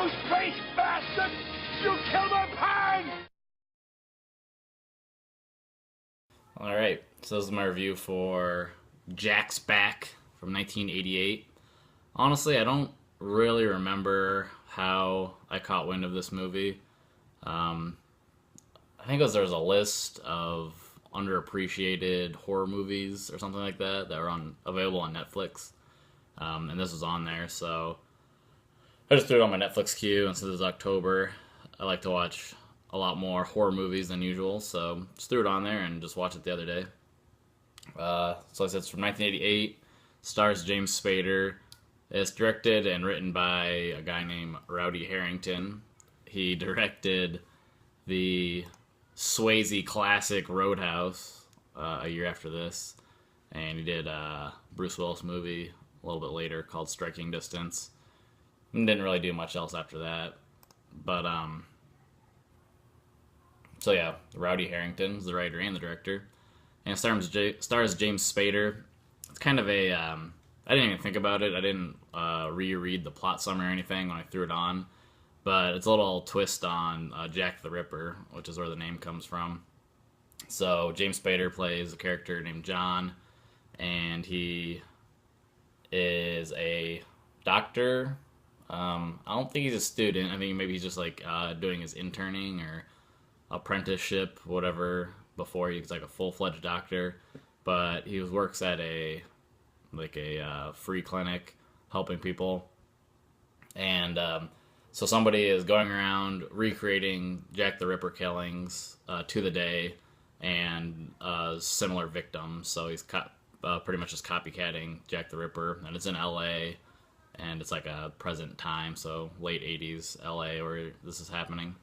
You space bastard! You killed my pan! Alright, so this is my review for Jack's Back from 1988. Honestly, I don't really remember how I caught wind of this movie. I think there was a list of underappreciated horror movies or something like that that were available on Netflix, and this was on there, so I just threw it on my Netflix queue, and since it's October, I like to watch a lot more horror movies than usual, so just threw it on there and just watched it the other day. So I said it's from 1988, stars James Spader. It's directed and written by a guy named Rowdy Harrington. He directed the Swayze classic Roadhouse a year after this, and he did a Bruce Willis movie a little bit later called Striking Distance. And didn't really do much else after that, but so yeah, Rowdy Harrington is the writer and the director, and it stars James Spader. It's kind of a I didn't even think about it. I didn't reread the plot summary or anything when I threw it on, but it's a little twist on Jack the Ripper, which is where the name comes from. So James Spader plays a character named John, and he is a doctor. I don't think he's a student. I think maybe he's just like doing his interning or apprenticeship, whatever, before he's like a full-fledged doctor. But he works at a free clinic helping people, and so somebody is going around recreating Jack the Ripper killings to the day, and similar victims. So he's pretty much just copycatting Jack the Ripper, and it's in L.A., and it's like a present time, so late 80s L.A. where this is happening.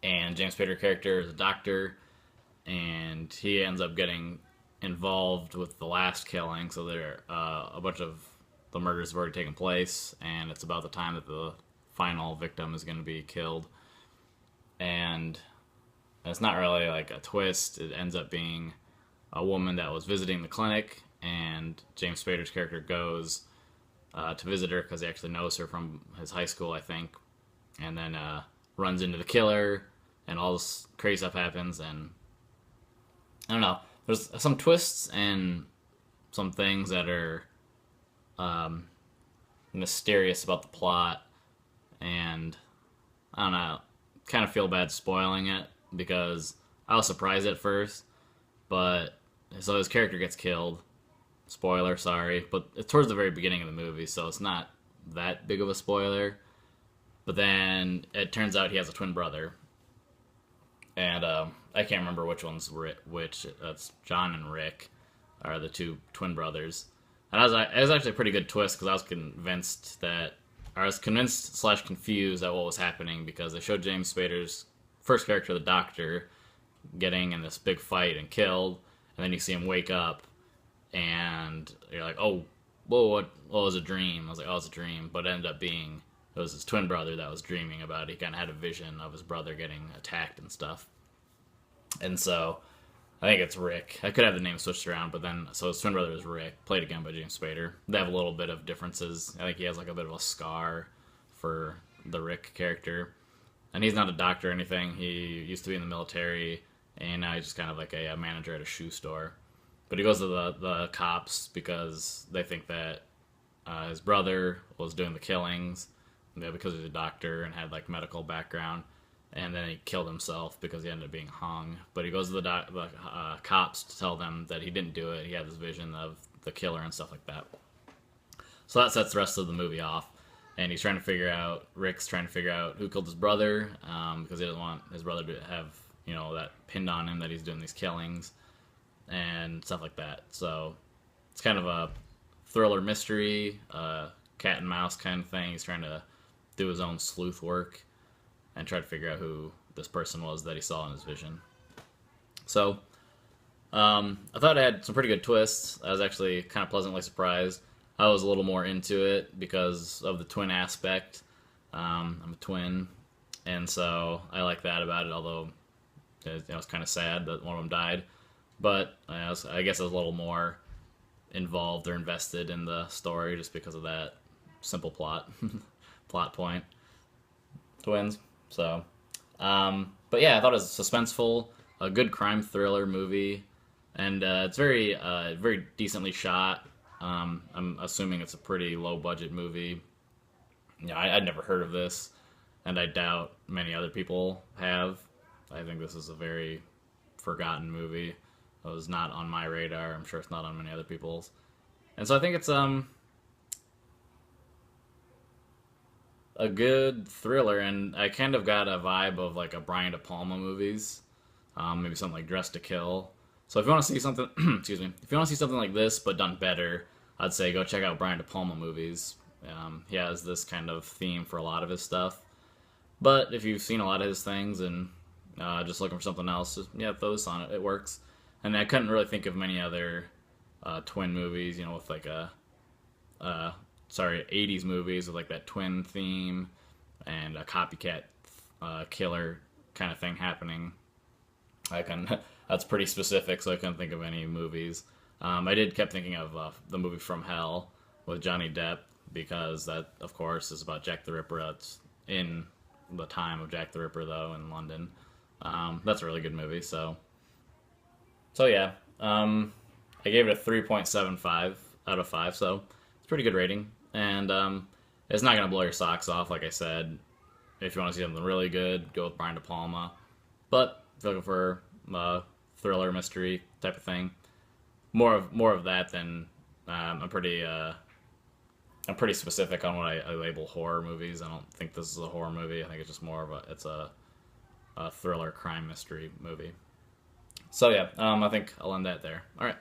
And James Spader character is a doctor, and he ends up getting involved with the last killing. So there, a bunch of the murders have already taken place, and it's about the time that the final victim is going to be killed. And it's not really like a twist. It ends up being a woman that was visiting the clinic, and James Spader's character goes to visit her because he actually knows her from his high school, I think, and then runs into the killer, and all this crazy stuff happens, and I don't know. There's some twists and some things that are mysterious about the plot, and I don't know, kind of feel bad spoiling it because I was surprised at first, but so his character gets killed. Spoiler, sorry, but it's towards the very beginning of the movie, so it's not that big of a spoiler. But then it turns out he has a twin brother, and I can't remember which one's which. That's John and Rick are the two twin brothers. And it was actually a pretty good twist because I was convinced slash confused at what was happening because they showed James Spader's first character, the doctor, getting in this big fight and killed, and then you see him wake up, and you're like, oh, whoa, what was a dream? I was like, oh, it's a dream, but it ended up being it was his twin brother that was dreaming about it. He kind of had a vision of his brother getting attacked and stuff. And so I think it's Rick. I could have the name switched around, but then so his twin brother is Rick, played again by James Spader. They have a little bit of differences. I think he has like a bit of a scar for the Rick character, and he's not a doctor or anything. He used to be in the military, and now he's just kind of like a manager at a shoe store. But he goes to the cops because they think that his brother was doing the killings, because he's a doctor and had like medical background, and then he killed himself because he ended up being hung. But he goes to the cops to tell them that he didn't do it. He had this vision of the killer and stuff like that. So that sets the rest of the movie off, and Rick's trying to figure out who killed his brother, because he doesn't want his brother to have that pinned on him that he's doing these killings and stuff like that. So it's kind of a thriller mystery, cat and mouse kind of thing. He's trying to do his own sleuth work and try to figure out who this person was that he saw in his vision. So I thought it had some pretty good twists. I was actually kind of pleasantly surprised. I was a little more into it because of the twin aspect. I'm a twin, and so I like that about it, although it was kind of sad that one of them died. But I guess I was a little more involved or invested in the story just because of that simple plot. plot point. Twins. So, but yeah, I thought it was suspenseful, a good crime thriller movie, and it's very decently shot. I'm assuming it's a pretty low budget movie. Yeah, I'd never heard of this, and I doubt many other people have. I think this is a very forgotten movie. It was not on my radar. I'm sure it's not on many other people's. And so I think it's a good thriller, and I kind of got a vibe of like a Brian De Palma movies, maybe something like Dressed to Kill. So if you want to see something, excuse me, if you want to see something like this but done better, I'd say go check out Brian De Palma movies. He has this kind of theme for a lot of his stuff. But if you've seen a lot of his things and just looking for something else, just, yeah, throw this on it. It works. And I couldn't really think of many other twin movies, with like 80s movies with like that twin theme and a copycat killer kind of thing happening. That's pretty specific, so I couldn't think of any movies. I kept thinking of the movie From Hell with Johnny Depp, because that, of course, is about Jack the Ripper. That's in the time of Jack the Ripper, though, in London. That's a really good movie, so yeah. I gave it a 3.75 out of 5, so it's a pretty good rating. And it's not going to blow your socks off, like I said. If you want to see something really good, go with Brian De Palma. But if you're looking for a thriller, mystery type of thing, more of that than I'm pretty specific on what I label horror movies. I don't think this is a horror movie. I think it's just more of a thriller crime mystery movie. So yeah, I think I'll end that there. All right.